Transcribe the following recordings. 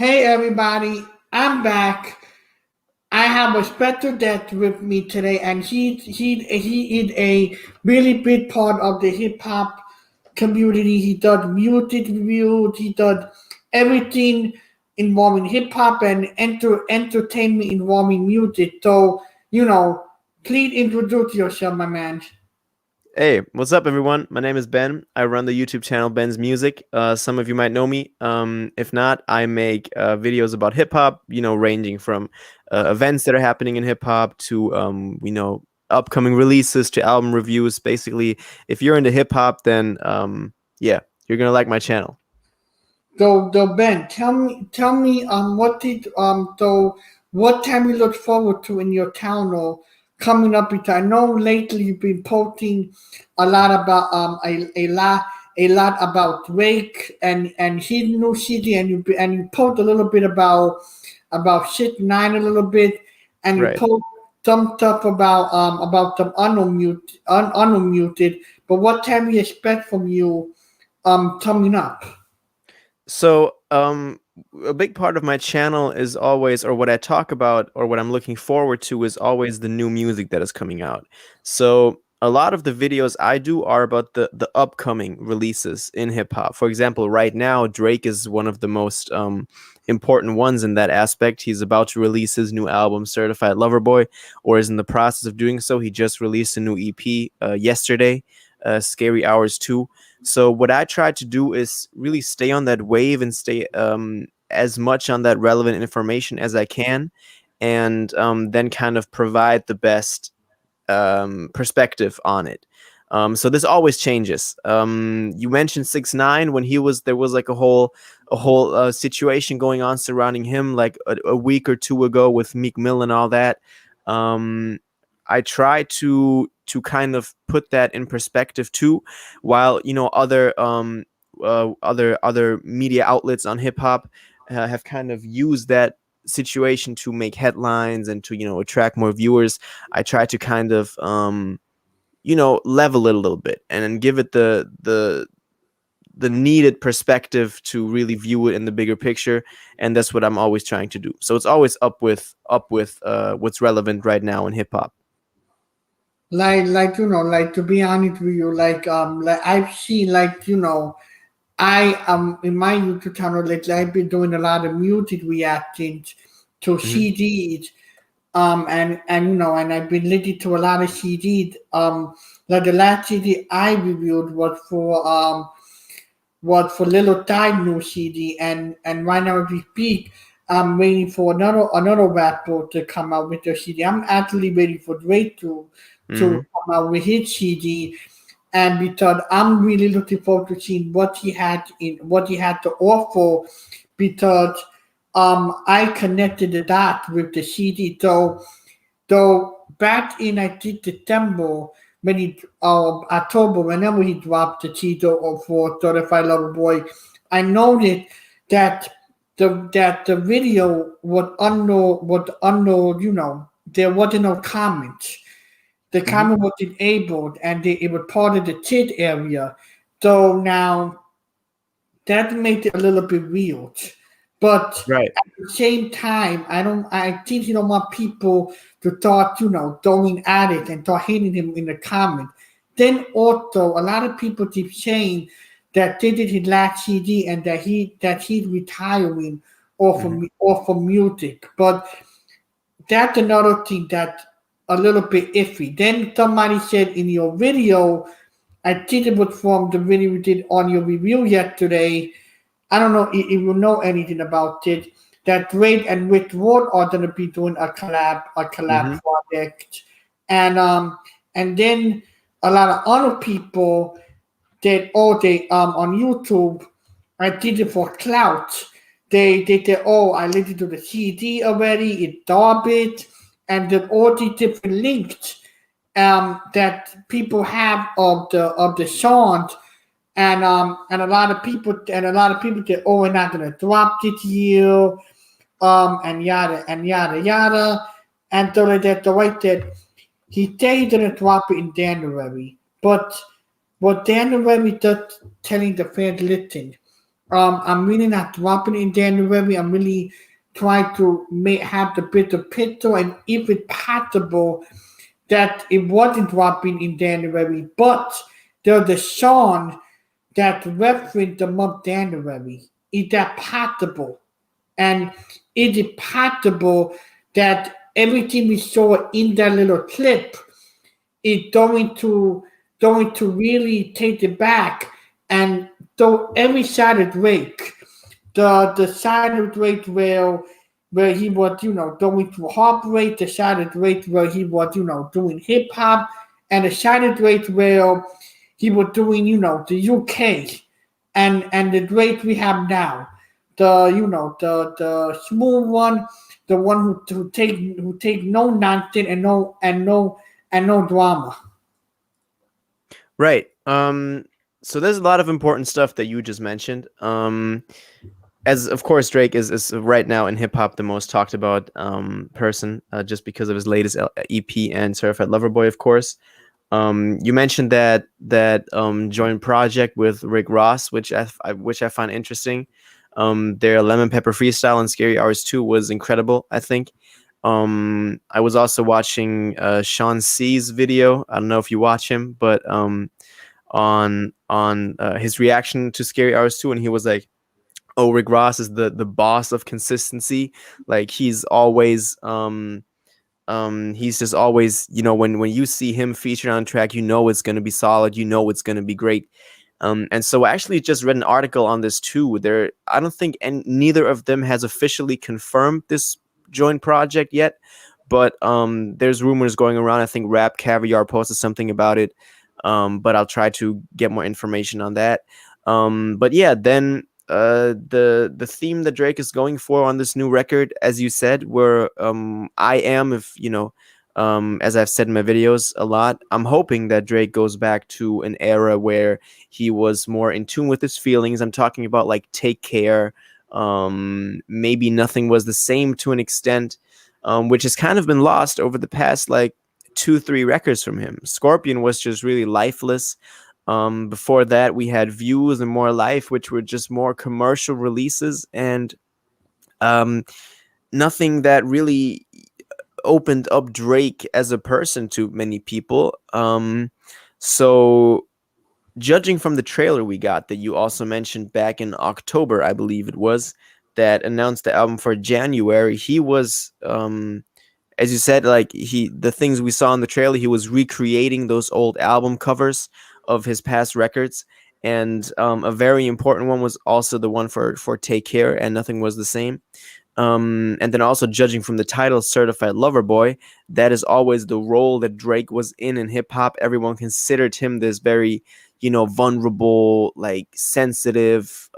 Hey everybody, I'm back. I have a special guest with me today, and he is a really big part of the hip hop community. He does music reviews. He does everything involving hip hop and entertainment involving music. So please introduce yourself, my man. Hey, what's up, everyone? My name is Ben. I run the YouTube channel Ben's Music. Some of you might know me. If not, I make videos about hip hop, ranging from events that are happening in hip hop to, upcoming releases to album reviews. Basically, if you're into hip hop, then yeah, you're gonna like my channel. So Ben, tell me, what time you look forward to in your town or coming up? Because I know lately you've been posting a lot about a lot about Drake and his new city, and you post a little bit about shit nine a little bit, and you Right. post some stuff about some unmuted. But what time you expect from you coming up? So, a big part of my channel is always, or what I talk about, or what I'm looking forward to, is always the new music that is coming out. So, a lot of the videos I do are about the upcoming releases in hip hop. For example, right now, Drake is one of the most important ones in that aspect. He's about to release his new album, Certified Lover Boy, or is in the process of doing so. He just released a new EP yesterday, Scary Hours 2. So what I try to do is really stay on that wave and stay as much on that relevant information as I can, and then kind of provide the best perspective on it. So this always changes. You mentioned 6ix9ine. When he was there was like a whole situation going on surrounding him like a week or two ago with Meek Mill and all that. Um, I try to kind of put that in perspective too, while other media outlets on hip hop have kind of used that situation to make headlines and to attract more viewers. I try to kind of level it a little bit and then give it the needed perspective to really view it in the bigger picture, and that's what I'm always trying to do. So it's always up with what's relevant right now in hip hop. Like to be honest with you, like I've seen, I in my YouTube channel, like I've been doing a lot of music reactions to Hmm. CDs, and I've been listening to a lot of CDs. Like the last CD I reviewed was for Little Time new CD, and right now as we speak, I'm waiting for another rapper to come out with their CD. I'm actually waiting for Drake to Hmm. come out with his CD, and because I'm really looking forward to seeing what he had to offer, because I connected the dot with the CD. So back in, I think, December, when October, whenever he dropped the CD for Certified Lover Boy, I noticed that the video was under, there wasn't no comments. The Hmm. camera was enabled, and it was part of the TID area. So now that made it a little bit weird. But Right. at the same time, I think you don't want people to start, throwing at it and start hitting him in the comments. Then also a lot of people keep saying that this is his last CD and that he's retiring Hmm. off of music. But that's another thing that a little bit iffy. Then somebody said in your video, I think it was from the video we did on your review yesterday. I don't know if you know anything about it. That Drake and Rick Ward are gonna be doing a collab Hmm. project, and then a lot of other people that they on YouTube, I did it for clout. They said, oh, I listened to the CD already, it garbage, and then all the different links that people have of the songs, and a lot of people say, oh, we're not gonna drop this year, and yada and yada yada, and so that the way that he said he's gonna drop it in January, but what January just telling the fans, listen, I'm really not dropping in January. I'm really trying to have the bit of picture, and if it's possible, that it wasn't dropping in January, but there's a song that referenced the month January. Is that possible? And is it possible that everything we saw in that little clip is going to really take it back? And so every side of Drake, the side of Drake where he was, going through heartbreak, the side of Drake where he was, doing hip hop, and the side of Drake where he was doing, the UK, and the Drake we have now, the smooth one, the one who take no nonsense and no drama. Right. So there's a lot of important stuff that you just mentioned. As of course Drake is right now in hip hop the most talked about person, just because of his latest EP and Certified Lover Boy, of course. You mentioned that joint project with Rick Ross, which I find interesting. Their Lemon Pepper Freestyle and Scary Hours 2 was incredible, I think. I was also watching Sean C's video. I don't know if you watch him, but on his reaction to Scary Hours 2, and he was like, "Oh, Rick Ross is the boss of consistency. Like he's just always, when you see him featured on track, it's going to be solid, it's going to be great." And so I actually just read an article on this too. I don't think neither of them has officially confirmed this joint project yet, but there's rumors going around. I think Rap Caviar posted something about it, but I'll try to get more information on that. But yeah, then the theme that Drake is going for on this new record, as you said, where I am, as I've said in my videos a lot, I'm hoping that Drake goes back to an era where he was more in tune with his feelings. I'm talking about like Take Care, maybe Nothing Was the Same to an extent, which has kind of been lost over the past like 2-3 records from him. Scorpion was just really lifeless. Before that, we had Views and More Life, which were just more commercial releases, and nothing that really opened up Drake as a person to many people. So judging from the trailer we got that you also mentioned back in October, I believe it was, that announced the album for January, he was, as you said, like the things we saw in the trailer, he was recreating those old album covers of his past records. And a very important one was also the one for Take Care and Nothing Was the Same. And then also, judging from the title Certified Lover Boy, that is always the role that Drake was in hip hop. Everyone considered him this very, vulnerable, like sensitive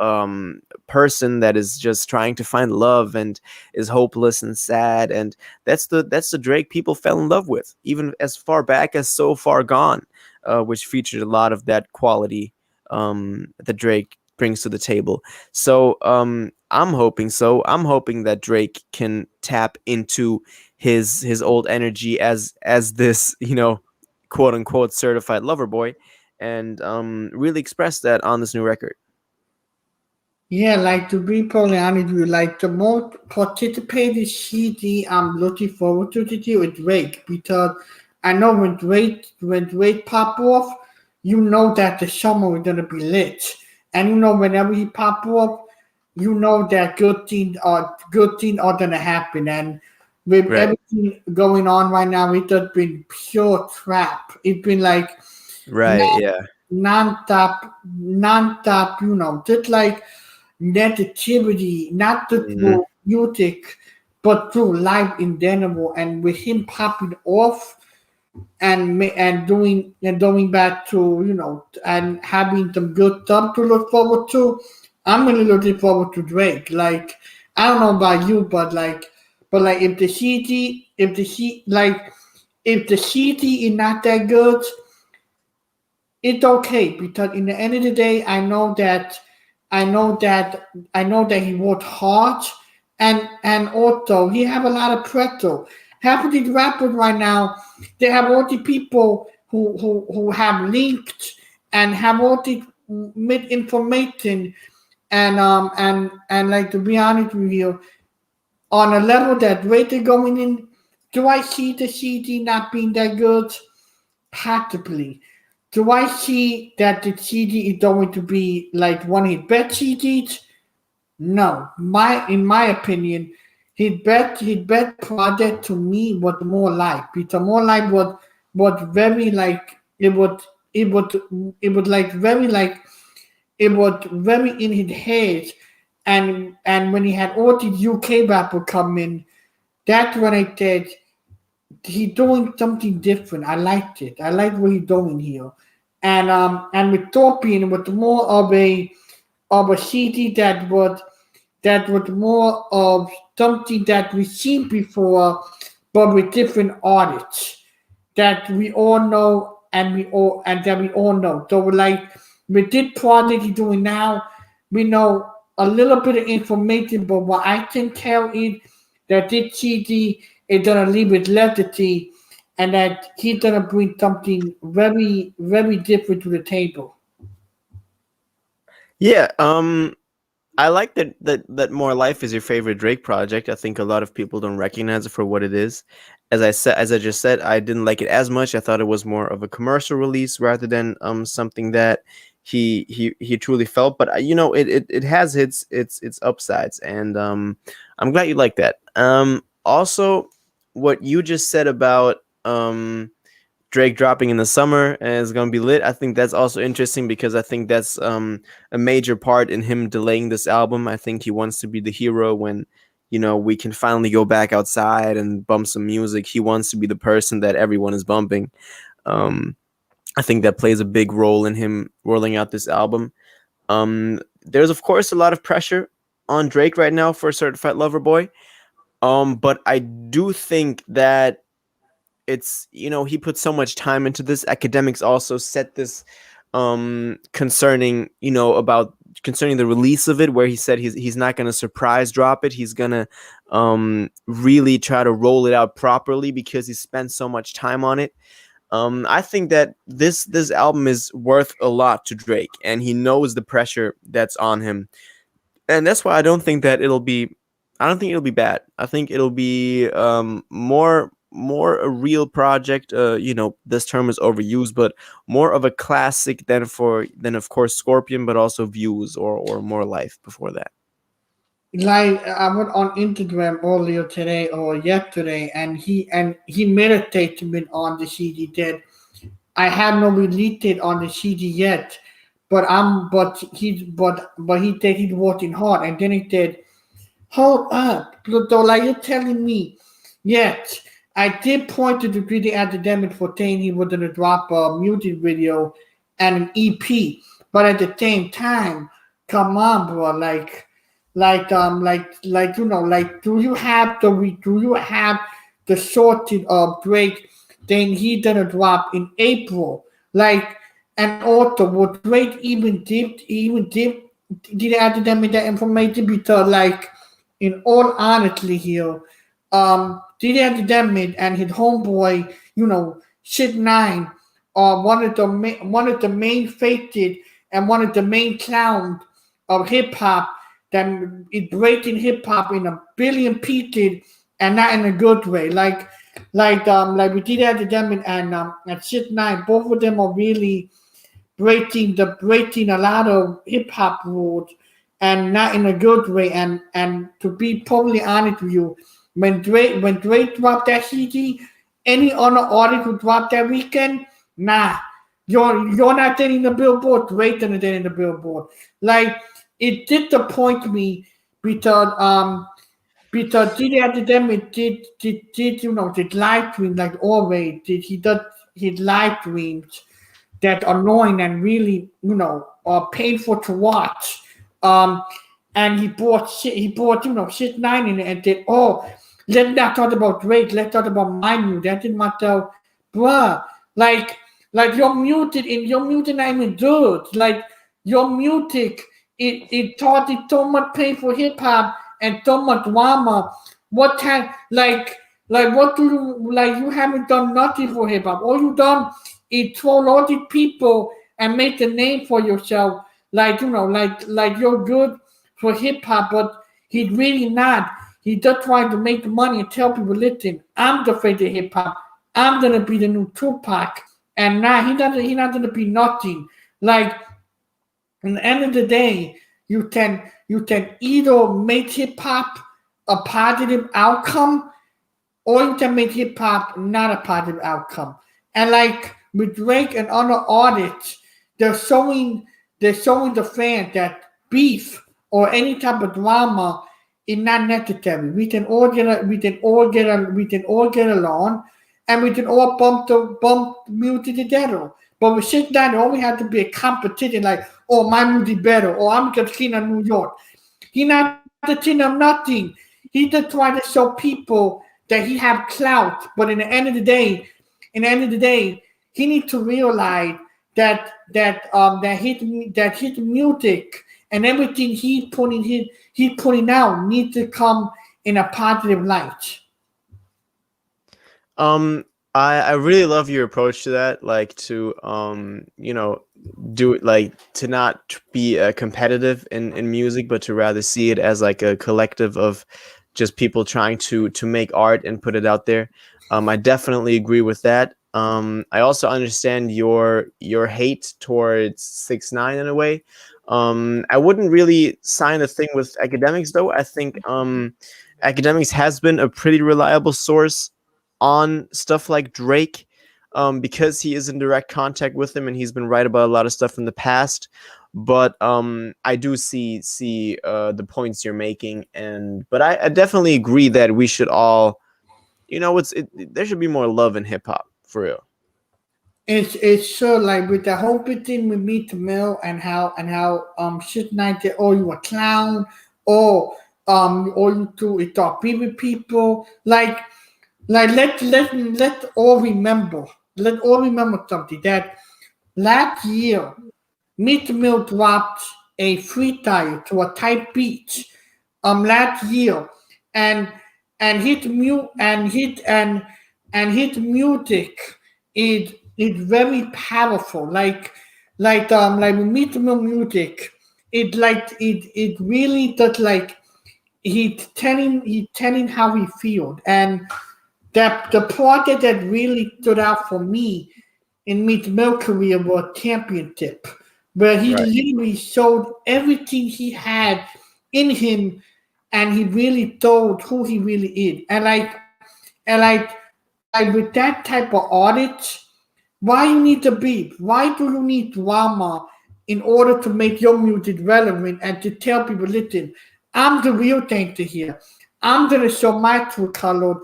person that is just trying to find love and is hopeless and sad. And that's the Drake people fell in love with, even as far back as So Far Gone, which featured a lot of that quality that Drake brings to the table. So I'm hoping that Drake can tap into his old energy as this, quote unquote certified lover boy, and really express that on this new record. Yeah, like to be totally honest with you, like the more participated CD I'm looking forward to this year with Drake, because I know when Drake pop off, you know that the summer is gonna be lit. And whenever he pop off, you know that good things are gonna happen. And with Right. everything going on right now, it has been pure trap. It's been like Right. Yeah. non-stop, just like negativity, not just Mhm. through music, but through life in general. And with him popping off and going back to and having some good stuff to look forward to, I'm really looking forward to Drake. Like I don't know about you, but if the CD is not that good, it's okay, because in the end of the day, I know that he worked hard, and also he have a lot of pressure. Half of these rappers right now, they have all the people who have linked and have all the misinformation, and like, to be honest with you, on a level that Drake is going in, do I see the CD not being that good? Possibly. Do I see that the CD is going to be like one of his best CDs? No. In my opinion, his best project to me was More Life. Because More Life was very like, it was it was like very like, it was very in his head, and when he had all these UK rappers come in, that's when I said he's doing something different. I liked it. I like what he's doing here. And with Torpian, it was more of a CD that was more of something that we've seen before, but with different artists that we all know, and that we all know. So, like, with this project he's doing now, we know a little bit of information, but what I can tell is that this CD is gonna leave with levity, and that he's gonna bring something very, very different to the table. Yeah, I like that More Life is your favorite Drake project. I think a lot of people don't recognize it for what it is. As I just said, I didn't like it as much. I thought it was more of a commercial release rather than something that he truly felt. But it has its upsides, and I'm glad you like that. Also, what you just said about Drake dropping in the summer and it's gonna be lit. I think that's also interesting because I think that's a major part in him delaying this album. I think he wants to be the hero when we can finally go back outside and bump some music. He wants to be the person that everyone is bumping. Um, I think that plays a big role in him rolling out this album. There's of course a lot of pressure on Drake right now for Certified Lover Boy. But I do think that it's he put so much time into this. Academics also set this concerning the release of it, where he said he's not going to surprise drop it. He's going to really try to roll it out properly because he spent so much time on it. I think that this album is worth a lot to Drake, and he knows the pressure that's on him, and that's why I don't think it'll be bad. I think it'll be more a real project. This term is overused, but more of a classic than of course Scorpion, but also Views or More Life before that. Like, I went on Instagram earlier today or yesterday, and he made a statement on the CD that I have no release date on the CD yet, but he said he's working hard, and then he said, "Hold up, so like, you're telling me, yes, I did point to the Greedy Academic for saying he was gonna drop a music video and an EP, but at the same time, come on, bro, do you have the sorted of Drake? Then he gonna drop in April, like, and also would Drake did academic that information, because, like, in all honesty here, did academic and his homeboy, Shit Nine, are one of the main faces and one of the main clowns of hip hop, that is breaking hip hop in a billion pieces, and not in a good way. Like we did Academic and Shit Nine, both of them are really breaking a lot of hip hop rules, and not in a good way. And to be totally honest with you, when Drake dropped that CD, any other artist who dropped that weekend, nah, you're not getting the Billboard. Drake didn't get in the Billboard. Like, it disappoints me, because did Academic did live stream, like always. He does his live streams that annoying and really, are painful to watch. And he brought Shit Nine in it and said, "Oh, let's not talk about Drake, let's talk about my music." That did myself, bruh, like your music not even good. Like, your music, it taught it so much pain for hip hop and so much drama. What kind, what do you, like, you haven't done nothing for hip hop. All you done is troll all these people and make a name for yourself. Like, like you're good for hip hop, but he's really not. He just trying to make the money and tell people, listen, I'm the face of hip hop. I'm gonna be the new Tupac, and now he not gonna be nothing. Like in the end of the day, you can either make hip hop a positive outcome, or you can make hip hop not a positive outcome. And like with Drake and other artists, they're showing they're showing the fans that beef or any type of drama is not necessary. We can all get along, and we can all bump the music together. But we sit down, there always have to be a competition, like, oh, my music better, or I'm just king of New York. He not the king of nothing. He just trying to show people that he have clout. But in the end of the day, he need to realize that his music and everything he's putting out needs to come in a positive light. I really love your approach to that, like to do it, like to not be competitive in music, but to rather see it as like a collective of just people trying to make art and put it out there. I definitely agree with that. I also understand your hate towards 6ix9ine in a way. I wouldn't really sign a thing with Academics though. I think Academics has been a pretty reliable source on stuff like Drake, because he is in direct contact with him and he's been right about a lot of stuff in the past. But I do see the points you're making, but I definitely agree that we should all, there should be more love in hip hop for real. It's so like with the whole big thing with Meet Mill and how shit night that, oh, you a clown, or all you do is talk with people, like let all remember something, that last year Meet Mill dropped a freestyle to a type beat last year, and his mu and his music is very powerful. Like Meet Mill music, it really does, like he's telling how he feels. And that the project that really stood out for me in Meet Mill career was Championship, where he Right. literally showed everything he had in him, and he really told who he really is. And like with that type of audit, why you need to beef? Why do you need drama in order to make your music relevant and to tell people, listen, I'm the real gangster here. I'm gonna show my true color.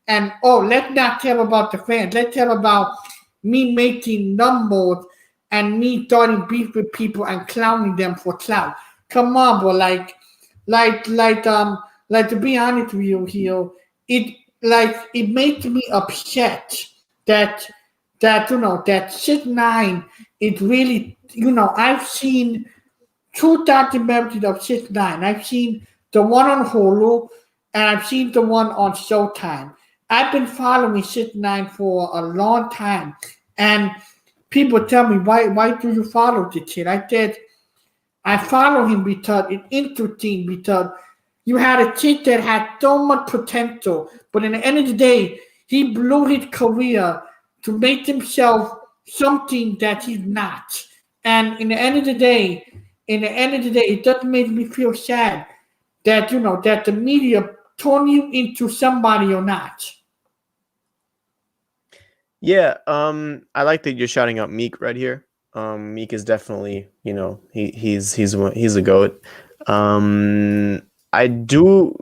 And oh, let's not tell about the fans. Let's tell about me making numbers and me starting beef with people and clowning them for clout. Come on, bro. Like, like, um, like to be honest with you here, it it makes me upset that that shit nine. It really, I've seen two documentaries of shit nine. I've seen the one on Hulu, and I've seen the one on Showtime. I've been following shit nine for a long time, and people tell me, why do you follow this shit? I said I follow him because it's interesting, because you had a kid that had so much potential, but in the end of the day, he blew his career to make himself something that he's not. And in the end of the day, it does make me feel sad that that the media turn you into somebody or not. Yeah, I like that you're shouting out Meek right here. Meek is definitely, he's a goat. Um, I do.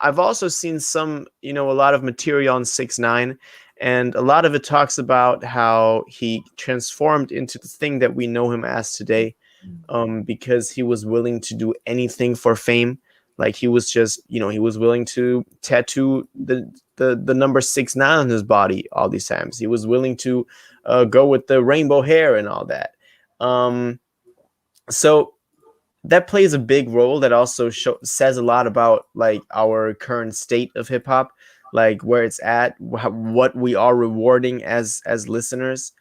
I've also seen some, a lot of material on 6ix9ine, and a lot of it talks about how he transformed into the thing that we know him as today, because he was willing to do anything for fame. Like he was just, he was willing to tattoo the number 6ix9ine on his body all these times. He was willing to go with the rainbow hair and all that. So that plays a big role. That also says a lot about like our current state of hip hop, like where it's at, what we are rewarding as listeners.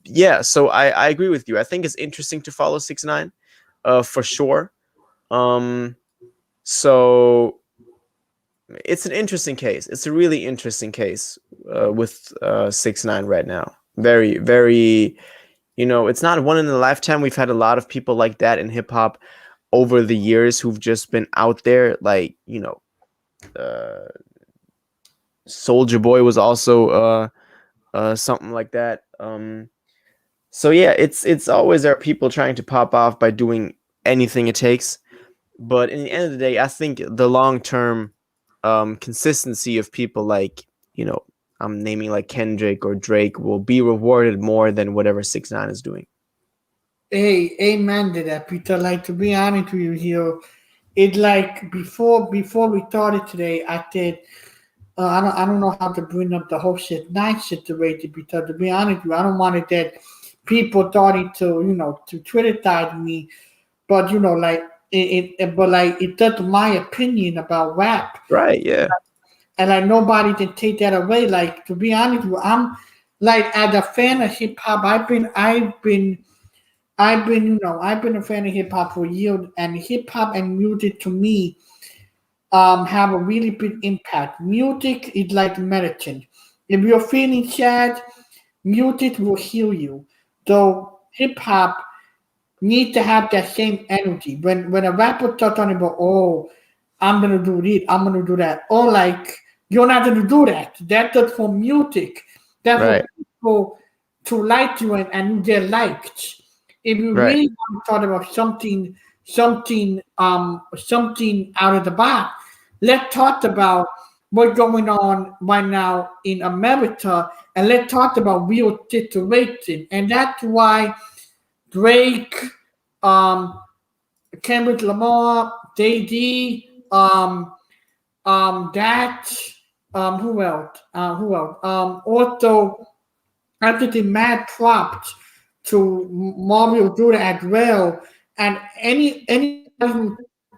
Yeah, so I agree with you. I think it's interesting to follow 6ix9ine. for sure. Um, so it's an interesting case. It's a really interesting case with 6ix9ine right now. Very, very. It's not one in a lifetime. We've had a lot of people like that in hip hop over the years who've just been out there. Like, uh, Soldier Boy was also something like that. So yeah, it's always there are people trying to pop off by doing anything it takes. But in the end of the day, I think the long term consistency of people like, I'm naming like Kendrick or Drake will be rewarded more than whatever 6ix9ine is doing. Hey, amen to that, Peter. Like, to be honest with you here, it like before we started today, I did. I don't know how to bring up the whole shit nice situation, because to be honest with you, I don't want it that people starting to to criticize me, but like but like it's just my opinion about rap, Right, yeah. and like nobody can take that away. Like, to be honest with you, I'm like, as a fan of hip hop, I've been a fan of hip hop for years, and hip hop and music to me have a really big impact. Music is like medicine. If you're feeling sad, music will heal you. So hip hop needs to have that same energy. When a rapper starts talking about, oh, I'm gonna do this, I'm gonna do that, or like, you're not gonna do that. That's just for music. That's for Right, people to like you, and you get liked. If you right. really want to talk about something out of the box, let's talk about what's going on right now in America, and let's talk about real situation. And that's why Drake, um, Kendrick Lamar, Jay-Z, that, who else? Who else? Also, I have to give mad props to Mario Duda as well, and anybody who's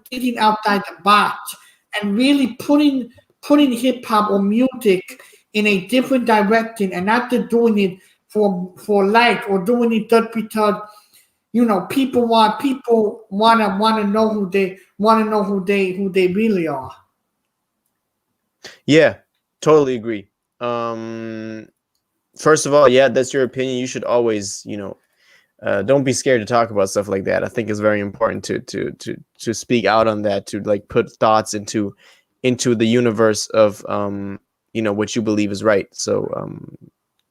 thinking outside the box and really putting hip hop or music in a different direction, and not just doing it for like, or doing it just because people want to know who they really are. Yeah, totally agree. Um, First of all, yeah, that's your opinion. You should always, don't be scared to talk about stuff like that. I think it's very important to speak out on that, to like put thoughts into the universe of what you believe is right. So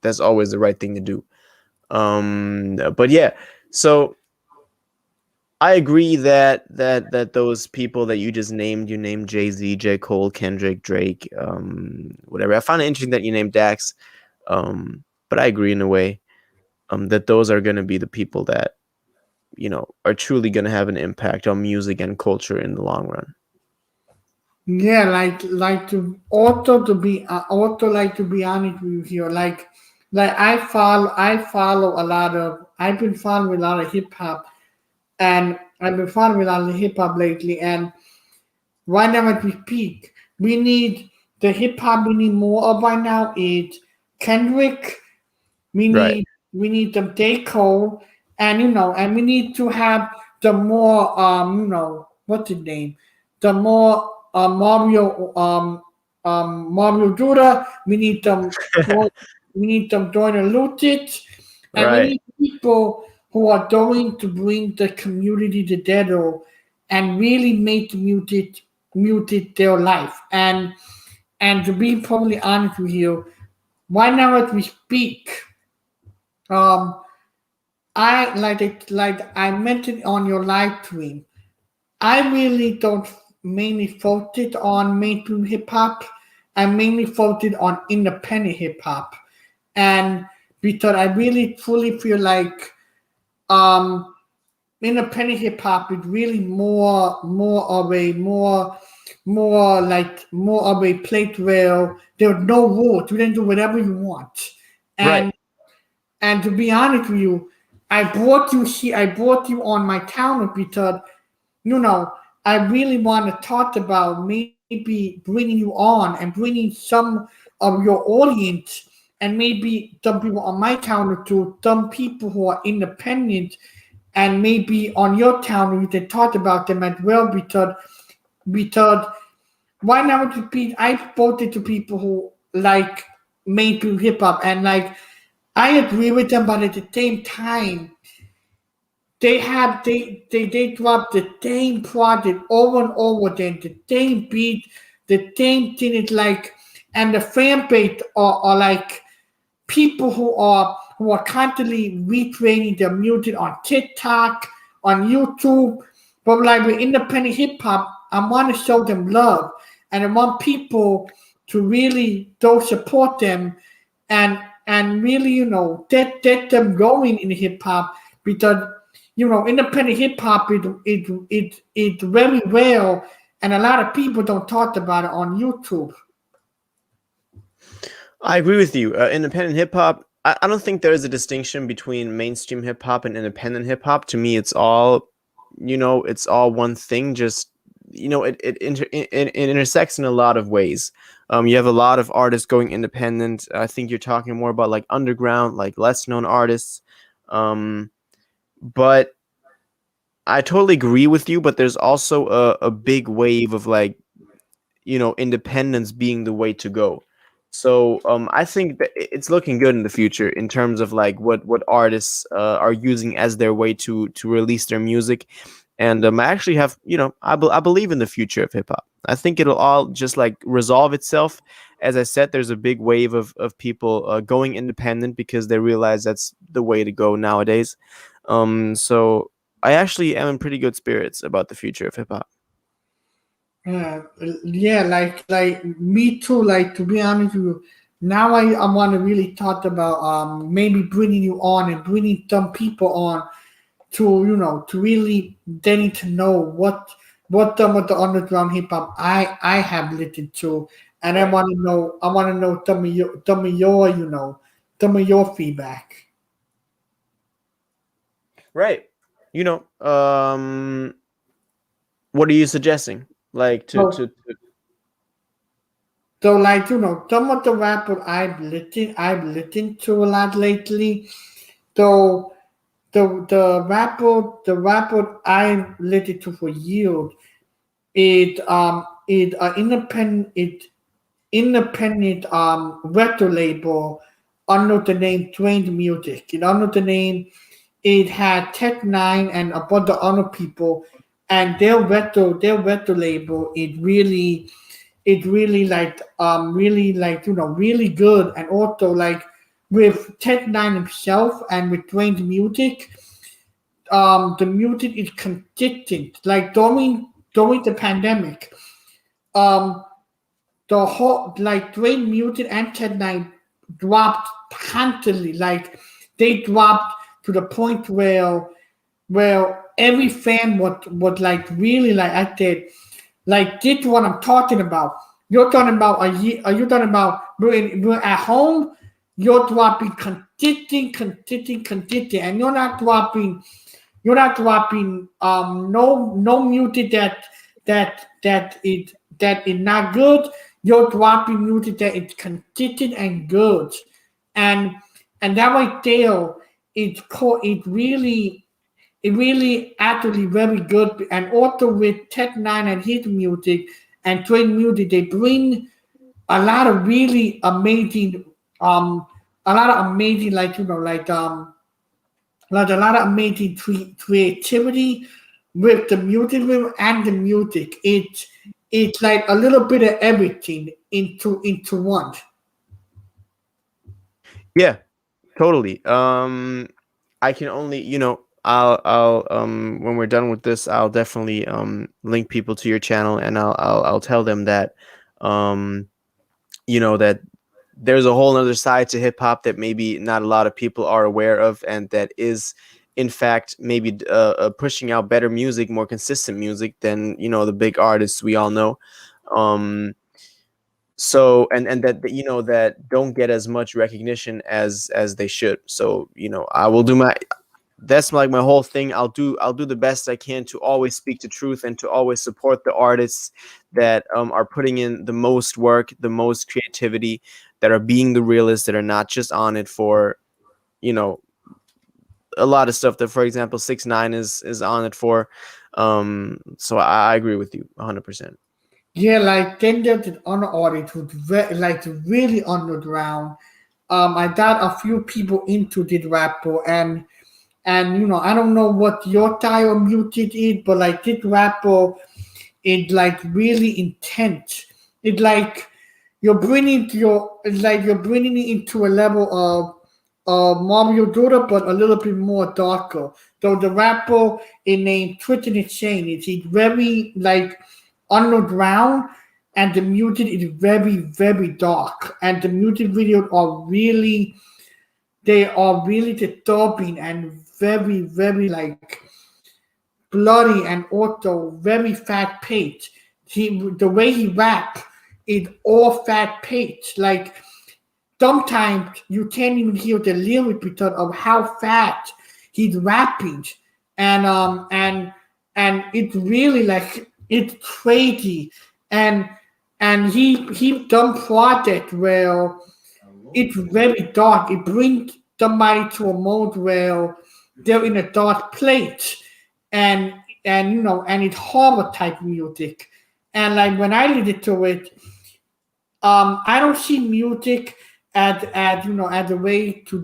that's always the right thing to do. But yeah, so I agree that those people that you just named, you named Jay-Z, J. Cole, Kendrick, Drake, whatever. I find it interesting that you named Dax. But I agree in a way that those are going to be the people that are truly going to have an impact on music and culture in the long run. Yeah, like to be honest with you here, like I follow a lot of I've been following a lot of hip hop, and I've been following a lot of hip hop lately, and right now as we speak, we need the hip hop we need more of right now is Kendrick. We Right. need we need the J. Cole, and and we need to have the more what's his name? The more Mario Duda. We need them join a Lucic, and we Right. need people who are going to bring the community together and really make music their life. And to be probably honest with you, right now as we speak, um, like I mentioned on your live stream, I really don't mainly focus on mainstream hip hop. I mainly focus on independent hip hop, and because I really truly feel like um independent hip hop is really more of a place where there's no rules. You can do whatever you want, Right. and and to be honest with you, I brought you here. I brought you on my counter because I really want to talk about maybe bringing you on and bringing some of your audience, and maybe some people on my counter to some people who are independent and maybe on your town we can talk about them as well, because why not repeat? I spoken to people who like mainstream hip hop, and like I agree with them, but at the same time, they drop the same project over and over again, the same beat, the same thing. Is like, and the fan base are like people who are constantly retraining their music on TikTok, on YouTube. But like with independent hip hop, I want to show them love, and I want people to really go support them, and really, get them going in hip hop, because independent hip hop it very well, and a lot of people don't talk about it on YouTube. I agree with you. Independent hip hop. I don't think there is a distinction between mainstream hip hop and independent hip hop. To me, it's all, it's all one thing. Just, it intersects in a lot of ways. You have a lot of artists going independent. I think you're talking more about like underground, like less known artists. But I totally agree with you. But there's also a big wave of like, independence being the way to go. So I think that it's looking good in the future in terms of like what artists are using as their way to release their music. And I actually have, I believe in the future of hip hop. I think it'll all just like resolve itself. As I said, there's a big wave of people going independent because they realize that's the way to go nowadays. So I actually am in pretty good spirits about the future of hip hop. Yeah, like me too. Like, to be honest with you, now I want to really talk about maybe bringing you on and bringing some people on to to really getting to know what some of the underground hip hop I have listened to, and I want to know some of your some of your feedback. Right. You know, what are you suggesting? Like So so like some of the rappers I've listened to a lot lately. So the rapper I listened to for years, it independent record label under the name Twain Music. Under the name, it had Tech Nine and a bunch of other people, and their record label, it really like really good, and also like with Tech Nine himself and with Twain's music, the music is consistent. Like during the pandemic, um the whole like Dwayne Muted and Ted Knight dropped constantly. Like they dropped to the point where every fan would like really like I said, like this is what I'm talking about. You're talking about a year. Are you talking about we're at home? You're dropping consistent, and you're not dropping no music that is not good. You're dropping music that is consistent and good, and that right there, it really actually very good. And also with Tech Nine and his music and Train Music, they bring a lot of really amazing um like a lot of amazing creativity with the music room and the music. It's like a little bit of everything into one. Yeah, totally. I can only, I'll when we're done with this, I'll definitely link people to your channel, and I'll tell them that um that there's a whole other side to hip hop that maybe not a lot of people are aware of, and that is in fact maybe pushing out better music, more consistent music than the big artists we all know. Um, so and that that don't get as much recognition as they should. So I will do my that's like my whole thing. I'll do the best I can to always speak the truth and to always support the artists that are putting in the most work, the most creativity, that are being the realists, that are not just on it for you know a lot of stuff that, for example, 6ix9ine is on it for. So I agree with you 100%. Yeah, like then there's another artist who's like really underground. I got a few people into this rapper, and I don't know what your style of music is, but like this rapper is like really intense. It's like you're bringing it into a level of Mario Duda, but a little bit more darker. So the rapper is named Twisted Insane. He's very like underground, and the music is very very dark, and the music videos are really disturbing and very very like bloody, and also very fast paced. The way he rap is all fast paced. Like sometimes you can't even hear the lyrics because of how fast he's rapping, and it's really like it's crazy, and he done project where it's very dark. It brings somebody to a mode where they're in a dark place, and and it's horror type music. And like when I listen to it, I don't see music as a way to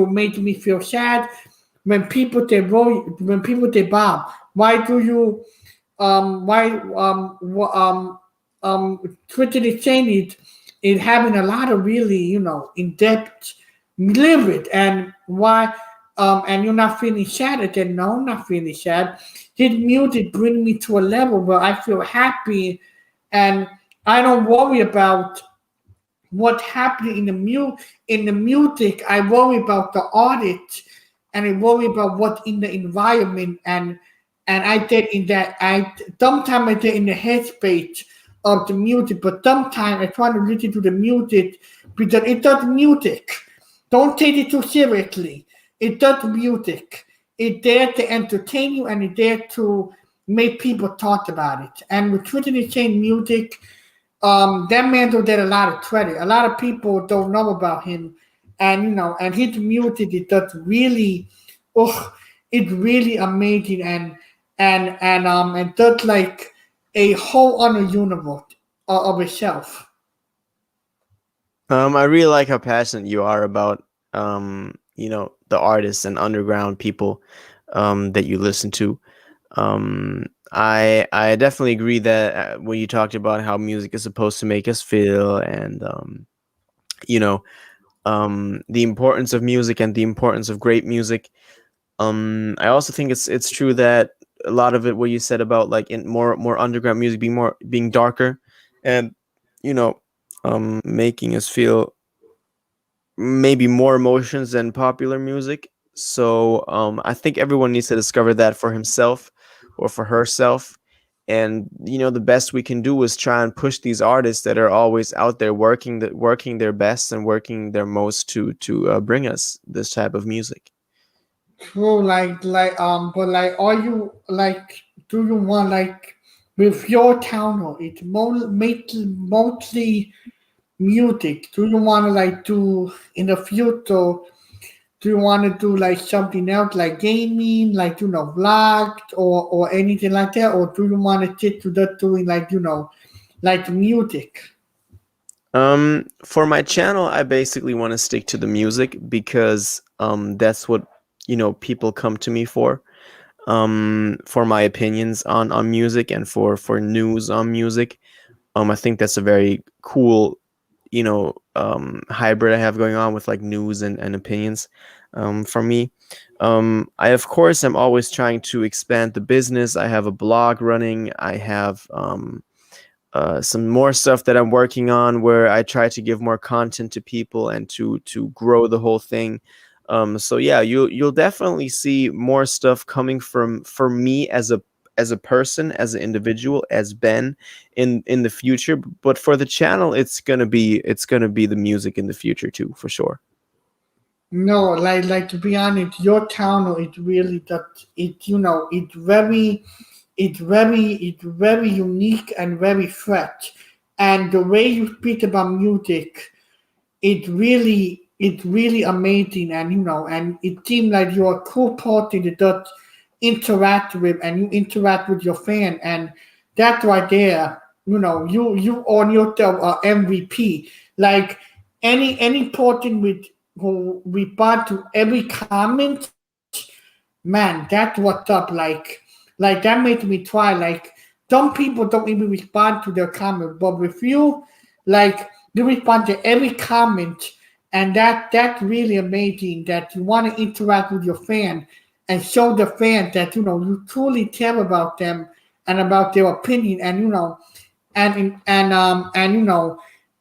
make me feel sad. When people say Bob, why do you why Twitter is saying it having a lot of really in depth lyrics, and why and you're not feeling sad. I said no, I'm not feeling sad. This music bring me to a level where I feel happy, and I don't worry about what's happening in the music. I worry about the artist, and I worry about what's in the environment, and I get in that. I sometimes I get in the headspace of the music, but sometimes I try to listen to the music because it's just music. Don't take it too seriously. It's just music. It's there to entertain you, and it's there to make people talk about it. And with Twitter saying music, that man don't get a lot of credit. A lot of people don't know about him, and and his music is just really, oh, it's really amazing, and just like a whole other universe of itself. I really like how passionate you are about the artists and underground people that you listen to. I definitely agree that when you talked about how music is supposed to make us feel, and you know the importance of music and the importance of great music. I also think it's true that a lot of it, what you said about like in more underground music being darker, and you know making us feel maybe more emotions than popular music. So I think everyone needs to discover that for himself or for herself. And the best we can do is try and push these artists that are always out there working their best and working their most to bring us this type of music. True, but like, are you like, do you want like with your channel? It's mostly music. Do you want to like do in the future? Do you want to do like something else, like gaming, like vlogs or anything like that, or do you want to stick to just doing like like music? For my channel, I basically want to stick to the music because that's what people come to me for my opinions on music and for news on music. I think that's a very cool hybrid I have going on with like news and opinions for me. I of course am always trying to expand the business. I have a blog running. I have some more stuff that I'm working on where I try to give more content to people and to grow the whole thing. So yeah, you'll definitely see more stuff coming from me as a person, as an individual, as Ben in the future. But for the channel, it's gonna be the music in the future too, for sure. No, like to be honest, your channel is really that it's very unique and very fresh, and the way you speak about music, it really it's really amazing, and and it seems like you're a cool party that does interact with, and you interact with your fan, and that's right there. You on yourself MVP. Like any person with who respond to every comment, man, that's what's up. Like that makes me try. Like some people don't even respond to their comment, but with you, like you respond to every comment, and that's really amazing. That you want to interact with your fan and show the fans that you truly care about them and about their opinion, and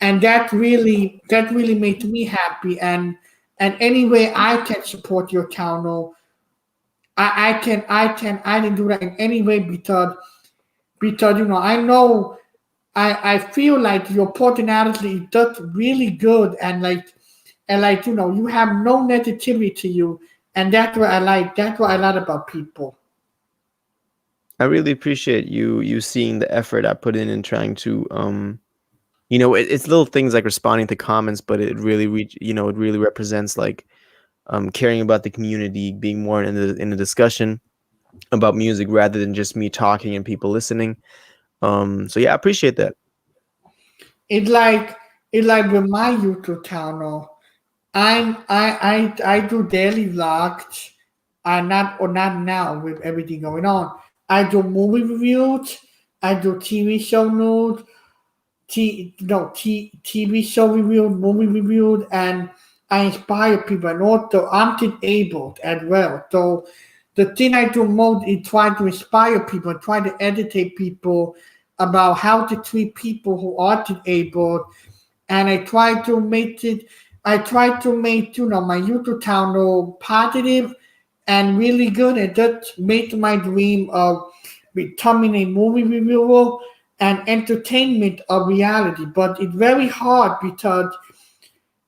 and that really makes me happy. And any way I can support your channel, I can do that in any way, because I know I feel like your personality does really good, and you have no negativity to you, and that's what I like about people. I really appreciate you seeing the effort I put in and trying to it's little things like responding to comments, but it really it really represents like caring about the community, being more in the discussion about music rather than just me talking and people listening. So yeah, I appreciate that. It's like it's like with my YouTube channel. I do daily vlogs. Not now with everything going on. I do movie reviews. I do TV show news. TV show review, movie review, and I inspire people. And also, I'm disabled as well. So the thing I do most is try to inspire people, try to educate people about how to treat people who are disabled, and I try to make my YouTube channel positive and really good, and that make my dream of becoming a movie reviewer and entertainment a reality. But it's very hard because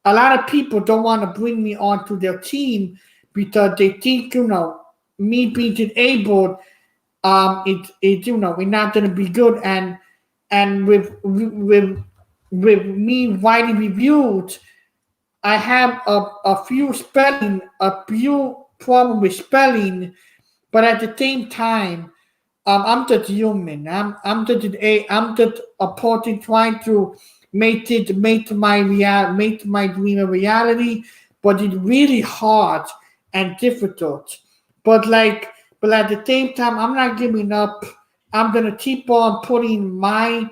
a lot of people don't want to bring me onto their team because they think me being disabled, it's not gonna be good. And with me writing reviews, I have a few problem with spelling, but at the same time, I'm just human. I'm just a person trying to make my dream a reality, but it's really hard and difficult. But but at the same time, I'm not giving up. I'm gonna keep on putting my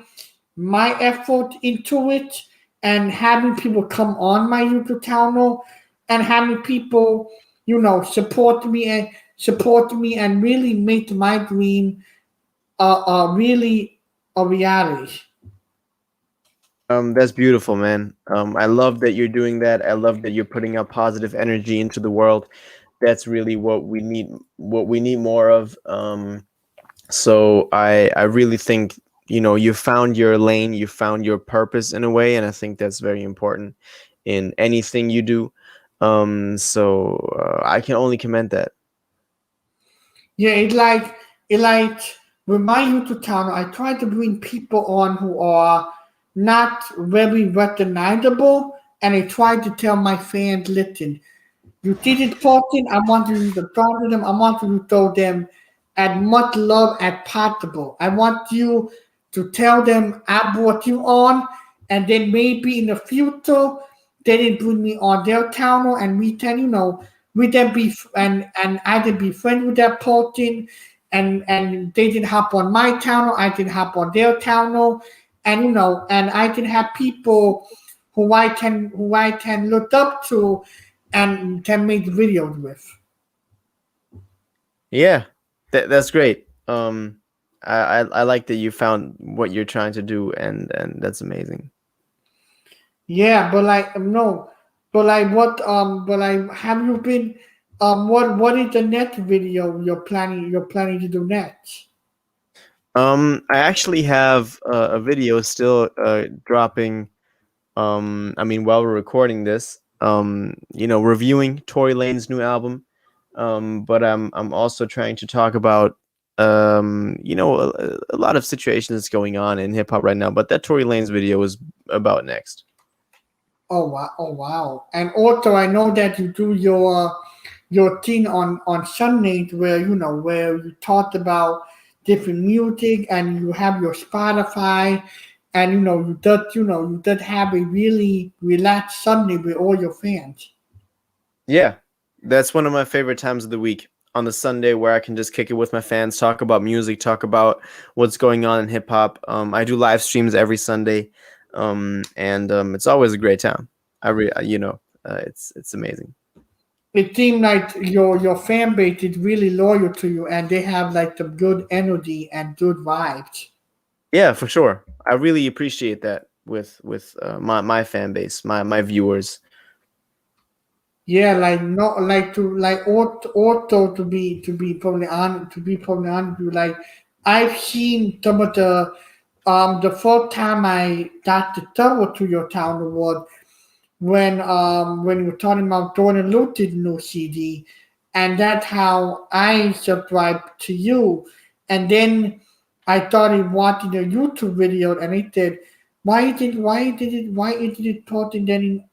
effort into it, and having people come on my YouTube channel, and having people support me and really make my dream really a reality. That's beautiful, man. I love that you're doing that. I love that you're putting out positive energy into the world. That's really what we need more of. So I really think you found your lane, you found your purpose in a way, and I think that's very important in anything you do. So I can only commend that. Yeah, it like with my YouTube channel, I try to bring people on who are not very recognizable, and I try to tell my fans, listen, you did it talking. I want you to talk to them. I want you to show them as much love as possible. I want you to tell them I brought you on, and then maybe in the future they didn't bring me on their channel, and we then and I can be friends with that person, and they didn't hop on my channel. I didn't hop on their channel, and and I can have people who I can look up to and can make videos with. Yeah, that's great. I like that you found what you're trying to do, and that's amazing. Yeah, but no, but have you been what is the next video you're planning to do next? I actually have a video still dropping. I mean, while we're recording this, reviewing Tory Lane's new album. But I'm also trying to talk about a lot of situations going on in hip hop right now. But that Tory Lane's video is about next. Oh wow! Oh wow! And also, I know that you do your thing on Sundays where where you talk about different music and you have your Spotify and you just have a really relaxed Sunday with all your fans. Yeah, that's one of my favorite times of the week, on the Sunday, where I can just kick it with my fans, talk about music, talk about what's going on in hip hop. I do live streams every Sunday, and it's always a great time. It's amazing. It seems like your fan base is really loyal to you and they have like the good energy and good vibes. Yeah, for sure. I really appreciate that with my fan base, my viewers. Yeah, like not like to like auto to be probably honest with you, like I've seen some of the first time I got to travel to your town was when you were talking about Jordan Luton's new CD, and that's how I subscribed to you. And then I started watching a YouTube video, and it said, why is it posted then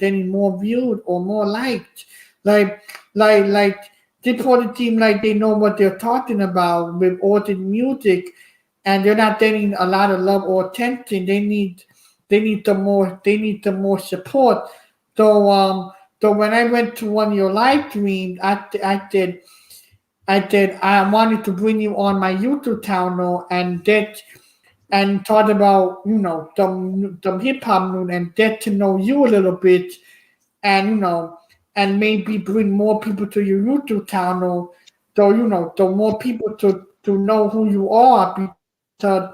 in more views or more liked? Like like this probably seem like they know what they're talking about with all the music, and they're not getting a lot of love or attention. They need the more support. So so when I went to one of your live streams, I said I wanted to bring you on my YouTube channel and talk about some hip hop news and get to know you a little bit and and maybe bring more people to your YouTube channel so so more people to know who you are because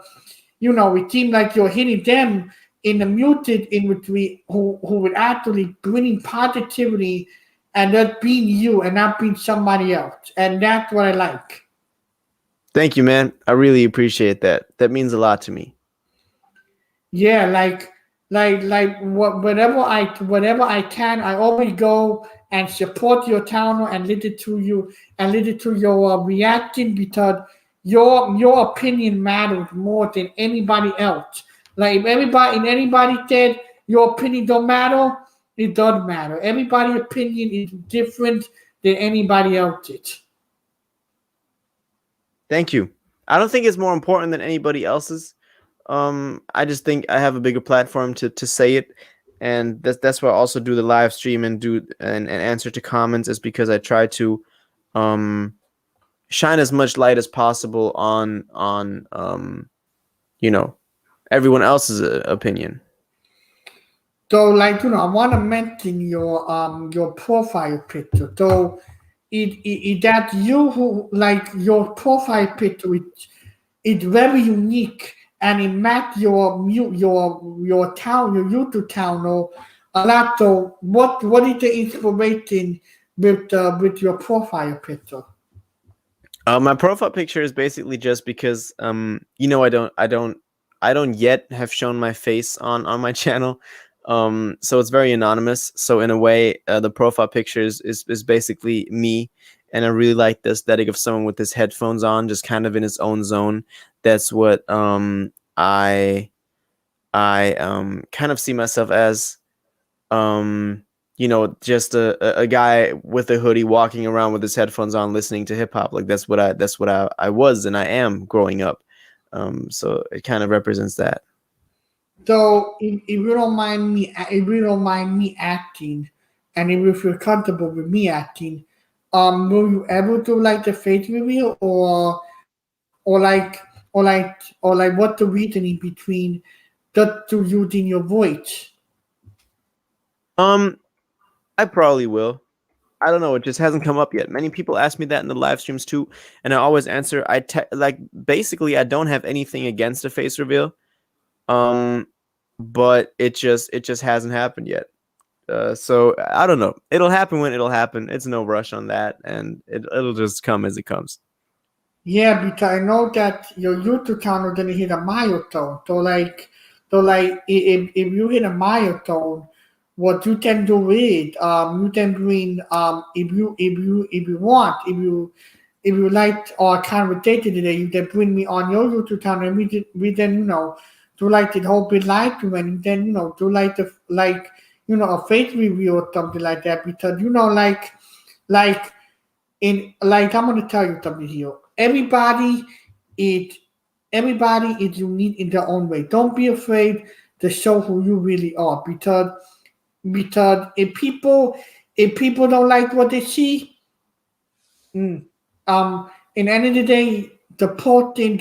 it seems like you're hitting them in the muted in which who would actually bring positivity and that being you and not being somebody else. And that's what I like. Thank you, man. I really appreciate that. That means a lot to me. Yeah, like whatever I can, I always go and support your channel and listen to you and listen to your reaction because your opinion matters more than anybody else. Like if anybody said your opinion don't matter, it doesn't matter. Everybody's opinion is different than anybody else's. Thank you. I don't think it's more important than anybody else's. I just think I have a bigger platform to say it, and that's why I also do the live stream and and answer to comments, is because I try to um shine as much light as possible on you know everyone else's opinion. So, like I want to mention your profile picture. So, it that you who like your profile picture? It's very unique and it match your town, your YouTube channel a lot. So, what is the inspiration with your profile picture? My profile picture is basically just because I don't yet have shown my face on my channel. So it's very anonymous. So in a way, the profile picture is basically me, and I really like the aesthetic of someone with his headphones on, just kind of in his own zone. That's what I kind of see myself as. Just a guy with a hoodie walking around with his headphones on, listening to hip hop. Like that's what I was and I am growing up. So it kind of represents that. So, if you don't mind me acting, and if you feel comfortable with me acting, will you ever do like the face reveal, or like what's the reasoning between just to using your voice? Um, I probably will. I don't know. It just hasn't come up yet. Many people ask me that in the live streams too, and I always answer. Like basically I don't have anything against a face reveal. Um, but it just hasn't happened yet. So I don't know. It'll happen when it'll happen. It's no rush on that, and it'll just come as it comes. Yeah, because I know that your YouTube channel didn't hit a milestone. If you hit a milestone, what you can do is you can bring if you want if you like our conversation today, you can bring me on your YouTube channel and we then do like the whole big live stream and then do like a faith review or something like that, because like like I'm gonna tell you something here. Is everybody is unique in their own way. Don't be afraid to show who you really are, because if people don't like what they see, mm, in the end of the day, the porting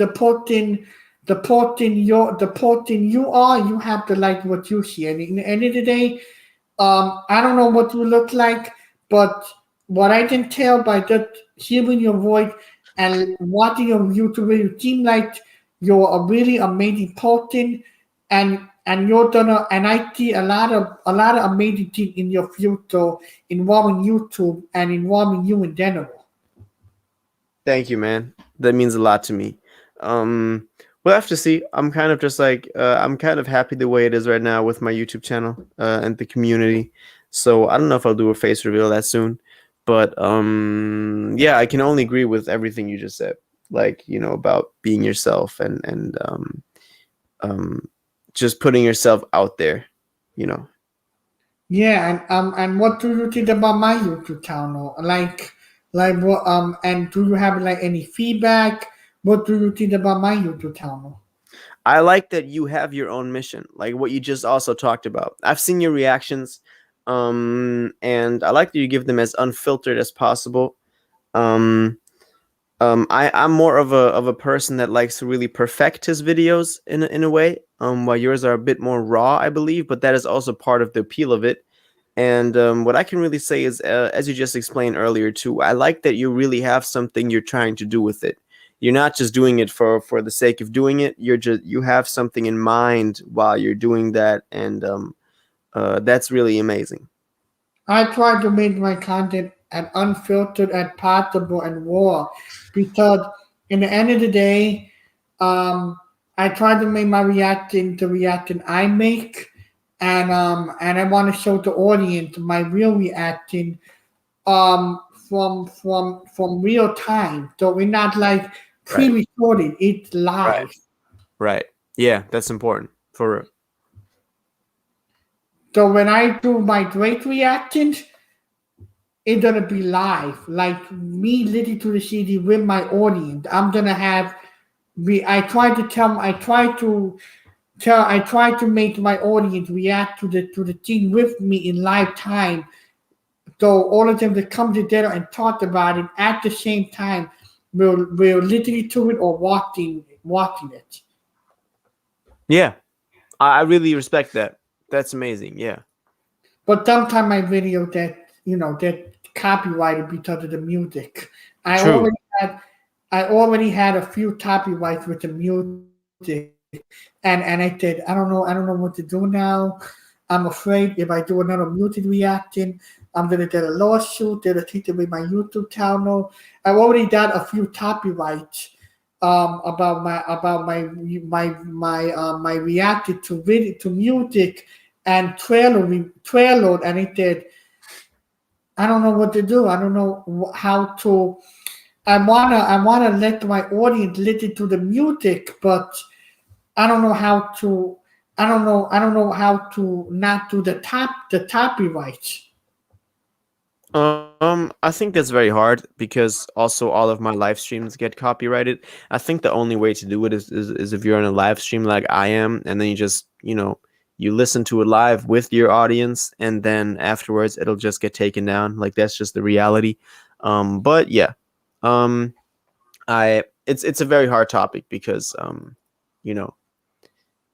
you are, you have to like what you see. And in the end of the day, I don't know what you look like, but what I can tell by just hearing your voice and watching your YouTube video, you seem like you're a really amazing person, and you're gonna and I see a lot of amazing things in your future involving YouTube and involving you in general. Thank you, man. That means a lot to me. We'll have to see. I'm kind of just like I'm kind of happy the way it is right now with my YouTube channel and the community. So I don't know if I'll do a face reveal that soon, but yeah, I can only agree with everything you just said. Like about being yourself and um, just putting yourself out there. You know. Yeah, and what do you think about my YouTube channel? Like what and do you have like any feedback? What do you think about my YouTube channel? I like that you have your own mission, like what you just also talked about. I've seen your reactions, and I like that you give them as unfiltered as possible. Um, I'm more of a person that likes to really perfect his videos in a way. While yours are a bit more raw, I believe, but that is also part of the appeal of it. And what I can really say is, as you just explained earlier too, I like that you really have something you're trying to do with it. You're not just doing it for the sake of doing it. You have something in mind while you're doing that, and that's really amazing. I try to make my content as unfiltered as possible and raw, because in the end of the day, um, I try to make my reacting the reaction I make, and I want to show the audience my real reaction from real time. So we're not like Right. pre-recorded; it's Right. live. Right. Yeah, that's important for real. So when I do my great reactions, it's gonna be live, like me listening to the CD with my audience. I'm gonna have me. I try to make my audience react to the thing with me in live time. So all of them that come together and talk about it at the same time will literally to it or watching it. Yeah, I really respect that. That's amazing. Yeah. But sometimes my video that copyrighted because of the music. I True. already had I already had a few copyrights with the music, and I said I don't know what to do now. I'm afraid if I do another music reaction, I'm gonna get a lawsuit. They'll take away my YouTube channel. I've already got a few copyrights about my reaction to video to music and trailer, and it said I don't know what to do. I don't know how to. I wanna let my audience listen to the music, but I don't know how to. I don't know how to not do the copyright. I think that's very hard because also all of my live streams get copyrighted. I think the only way to do it is if you're on a live stream like I am, and then you just, you listen to it live with your audience, and then afterwards it'll just get taken down. Like that's just the reality. But yeah, um, it's a very hard topic because you know,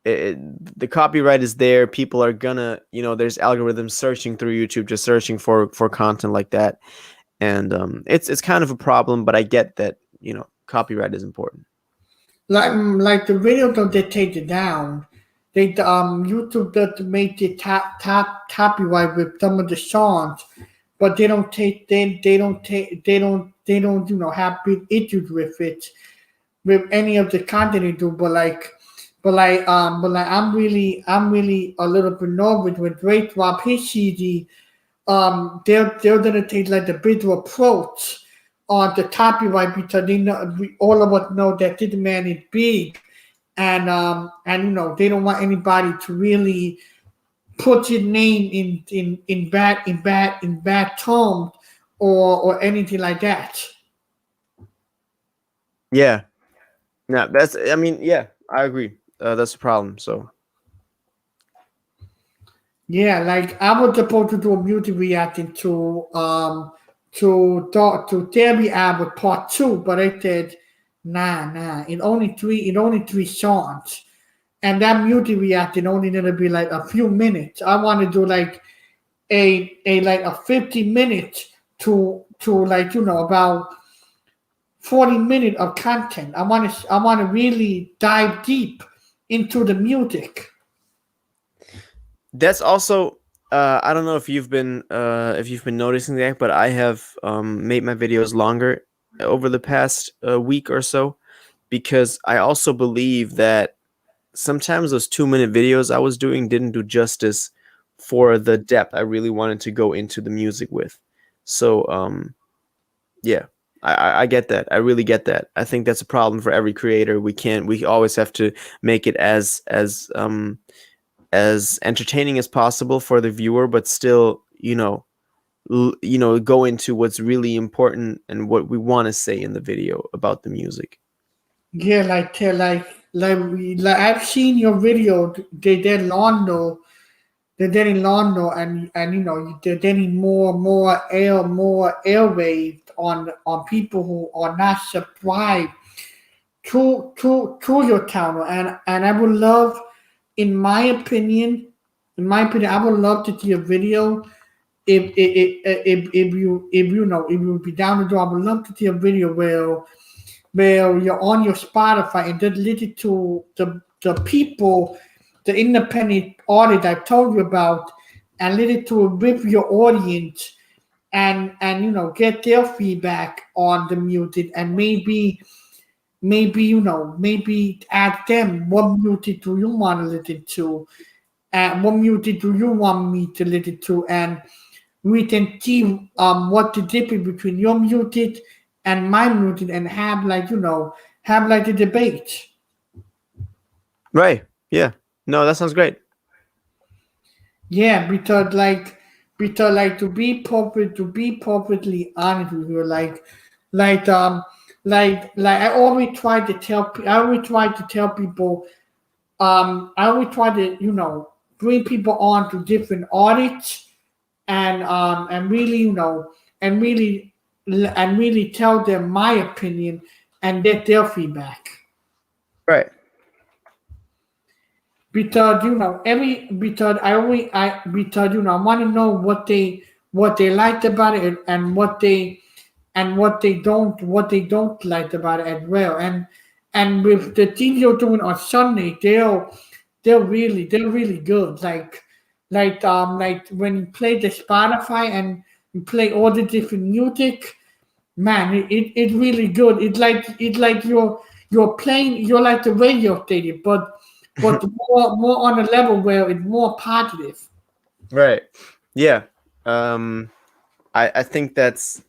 the copyright is there. People are gonna, there's algorithms searching through YouTube, just searching for content like that, and it's kind of a problem. But I get that copyright is important. Like the video don't they take it down. They YouTube does make the top copyright with some of the songs, but they don't have big issues with any of the content they do. But like I'm really a little bit nervous when Drake drop his CD. They're gonna take like the bigger approach on the copyright, because all of us know that this man is big, and they don't want anybody to really put your name in bad terms or anything like that. Yeah. No, that's. I mean, yeah, I agree. That's a problem. So Yeah, like I was supposed to do a music reacting to Terry Abbott part 2, but I said nah. It only three songs, and that music reacting only gonna be like a few minutes. I want to do like a 50 minutes to like about 40 minutes of content. I want to really dive deep into the music. that's also. I don't know if you've been noticing that, but I have made my videos longer over the past week or so because I also believe that sometimes those 2 minute videos I was doing didn't do justice for the depth I really wanted to go into the music with. So yeah, I get that. I really get that. I think that's a problem for every creator. We always have to make it as entertaining as possible for the viewer, but still, go into what's really important and what we want to say in the video about the music. Yeah, like I've seen your video. They did in London, and they're getting more airwaves on people who are not subscribed to your channel, and I would love, in my opinion, I would love to see a video. If you would be down to do, I would love to see a video where you're on your Spotify and just listen to the people, the independent artists I told you about, and listen to it with your audience, and get their feedback on the music, and maybe ask them, what music do you want to listen to, and what music do you want me to listen to, and we can see what the difference between your music and my music, and have like a debate. Right. Yeah. No, that sounds great. Yeah, because to be perfectly honest with you, like um I always try to tell people, I always try to bring people on to different audits, and really and really tell them my opinion and get their feedback, Right. because every because I always I because I want to know what they liked about it, and what they don't like about it as well, and with the things you're doing on Sunday, they're really good, like when you play the Spotify and you play all the different music. Man, it's really good. It's like you're like the radio station, but more on a level where it's more positive. Right. Yeah. Um I think that's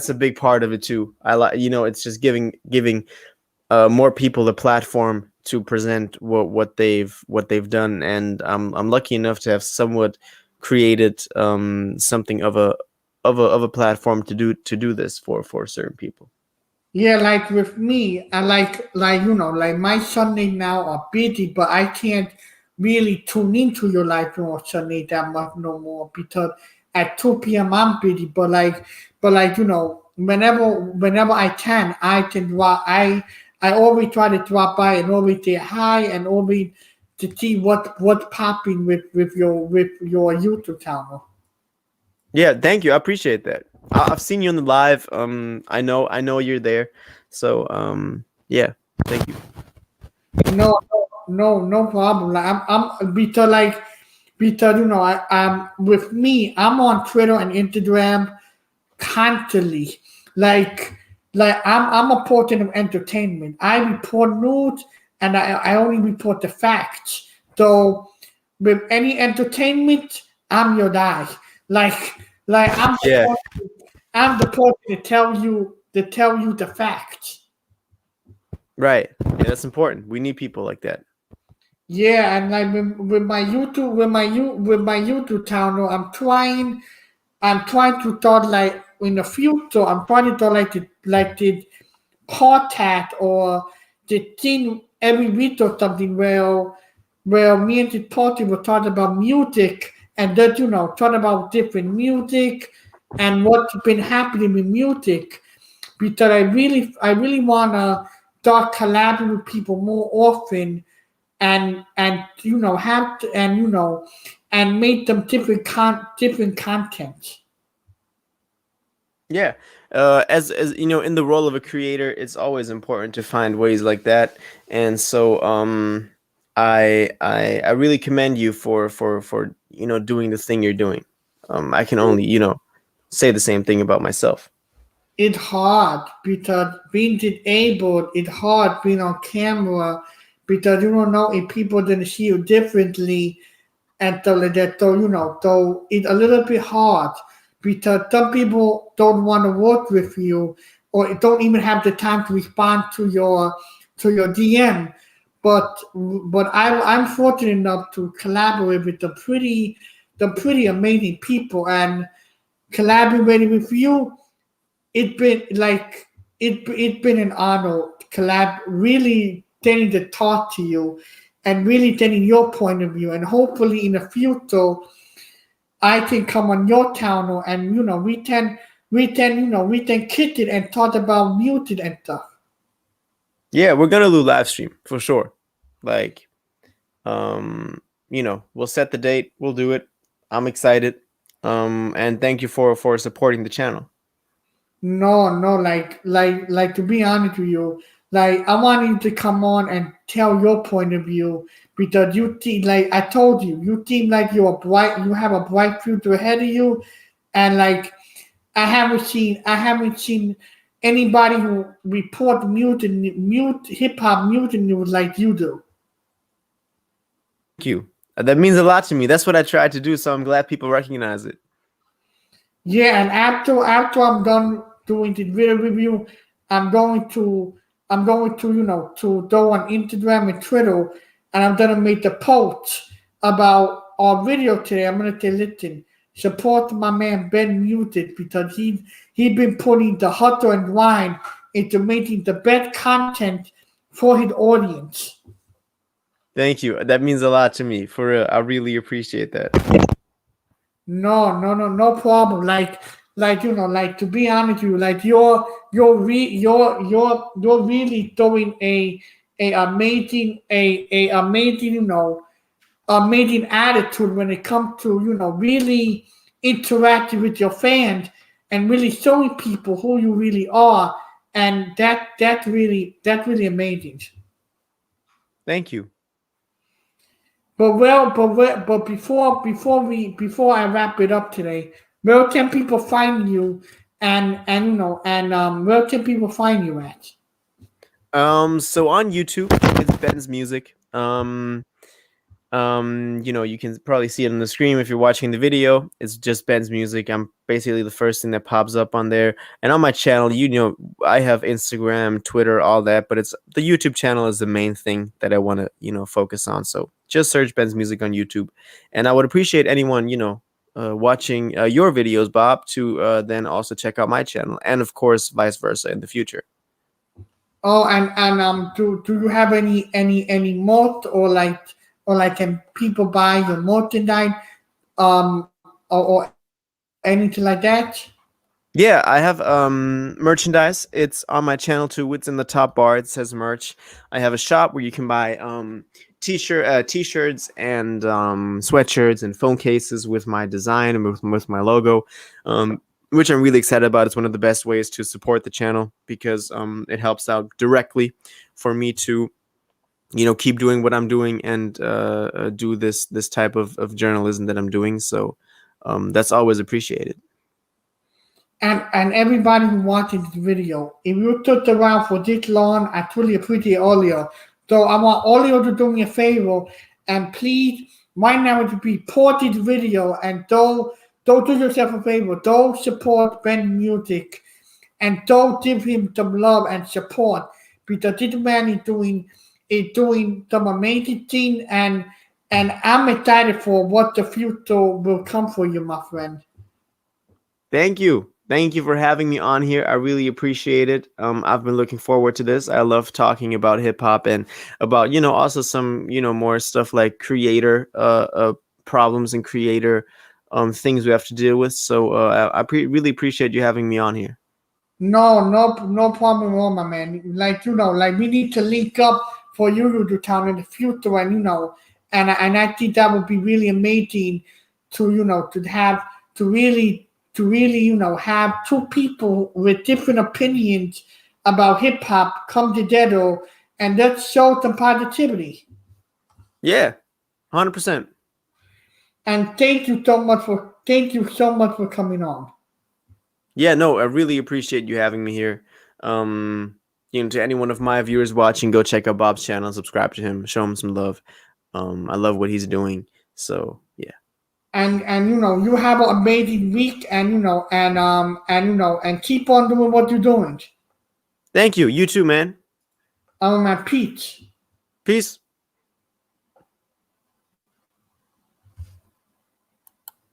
a big part of it too. I like, it's just giving more people a platform to present what they've done, and I'm lucky enough to have somewhat created something of a platform to do this for certain people. Yeah, like with me, I like my Sunday now are busy, but I can't really tune into your live on Sunday that much no more, because at 2 p.m. I'm busy. But whenever I can drop. I always try to drop by and always say hi, and always to see what's popping with your YouTube channel. Yeah, thank you. I appreciate that. I've seen you on the live. I know you're there. So yeah, thank you. No, no problem. Like I'm because I'm with me. I'm on Twitter and Instagram constantly. Like I'm a portion of entertainment. I report news, and I only report the facts. So with any entertainment, I'm your guy. Like like Yeah. I'm the person to tell you the facts. Right. Yeah, that's important. We need people like that. Yeah, and like with my YouTube, with my YouTube channel, I'm trying to thought like in the future, I'm trying to thought like the podcast or the thing every week or something where me and the party will talk about music and that talk about different music and what's been happening with music because I really wanna start collaborating with people more often and have to, and and make them different content. Yeah. As you know, in the role of a creator, it's always important to find ways like that. And so I really commend you for doing the thing you're doing. I can only, say the same thing about myself. It's hard because being disabled, it's hard being on camera because you don't know if people didn't see you differently and stuff like that. So it's a little bit hard because some people don't want to work with you or don't even have the time to respond to your DM. But I'm fortunate enough to collaborate with the pretty amazing people and collaborating with you it's been like it's been an honor collab really getting to talk to you and really getting your point of view and hopefully in the future I can come on your channel and we can kick it and talk about music and stuff. Yeah, we're gonna do live stream for sure. Like, we'll set the date, we'll do it. I'm excited. And thank you for supporting the channel. No, no, like to be honest with you, like I want you to come on and tell your point of view because you seem like I told you, you seem like you have a bright future ahead of you, and like I haven't seen anybody who report mute hip hop mutant news like you do. Thank you. That means a lot to me. That's what I tried to do, so I'm glad people recognize it. Yeah, and after I'm done doing the video review, I'm going to to go on Instagram and Twitter, and I'm gonna make the post about our video today. I'm gonna say, listen, support my man Ben Muted because he been putting the hustle and grind into making the best content for his audience. Thank you. That means a lot to me. For real. I really appreciate that. No, no, no, no problem. Like to be honest with you, like you're really doing a amazing a amazing amazing attitude when it comes to really interacting with your fans and really showing people who you really are, and that's really amazing. Thank you. But before I wrap it up today, where can people find you and where can people find you at? So on YouTube, it's Ben's Music. You can probably see it on the screen if you're watching the video. It's just Ben's Music. I'm basically the first thing that pops up on there. And on my channel, I have Instagram, Twitter, all that, but it's the YouTube channel is the main thing that I want to, focus on. So just search Ben's Music on YouTube. And I would appreciate anyone, watching your videos, Bob, to then also check out my channel, and of course, vice versa in the future. Oh, and do you have any mod or like can people buy your merchandise or anything like that? Yeah, I have merchandise. It's on my channel too. It's in the top bar. It says merch. I have a shop where you can buy t-shirts and sweatshirts and phone cases with my design and with my logo. Which I'm really excited about. It's one of the best ways to support the channel because it helps out directly for me to keep doing what I'm doing and do this type of journalism that I'm doing. So that's always appreciated. And everybody who watches this video, if you took around for this long, I truly appreciate all of you. So I want all of you to do me a favor and please, right now, to be pause this video and don't do yourself a favor. Don't support Ben Music and don't give him some love and support because this man is doing is doing some amazing thing, and I'm excited for what the future will come for you, my friend. Thank you. Thank you for having me on here. I really appreciate it. I've been looking forward to this. I love talking about hip hop and about, also some, more stuff like creator problems and creator things we have to deal with. So really appreciate you having me on here. No problem at all, my man. Like like we need to link up for you to town in the future, and I think that would be really amazing to to really have two people with different opinions about hip hop come together and let's show some positivity. Yeah, 100%. And thank you so much for coming on. Yeah, no, I really appreciate you having me here. To any one of my viewers watching, go check out Bob's channel, subscribe to him, show him some love. I love what he's doing. So yeah. And you have an amazing week, and keep on doing what you're doing. Thank you. You too, man. My peach. Peace.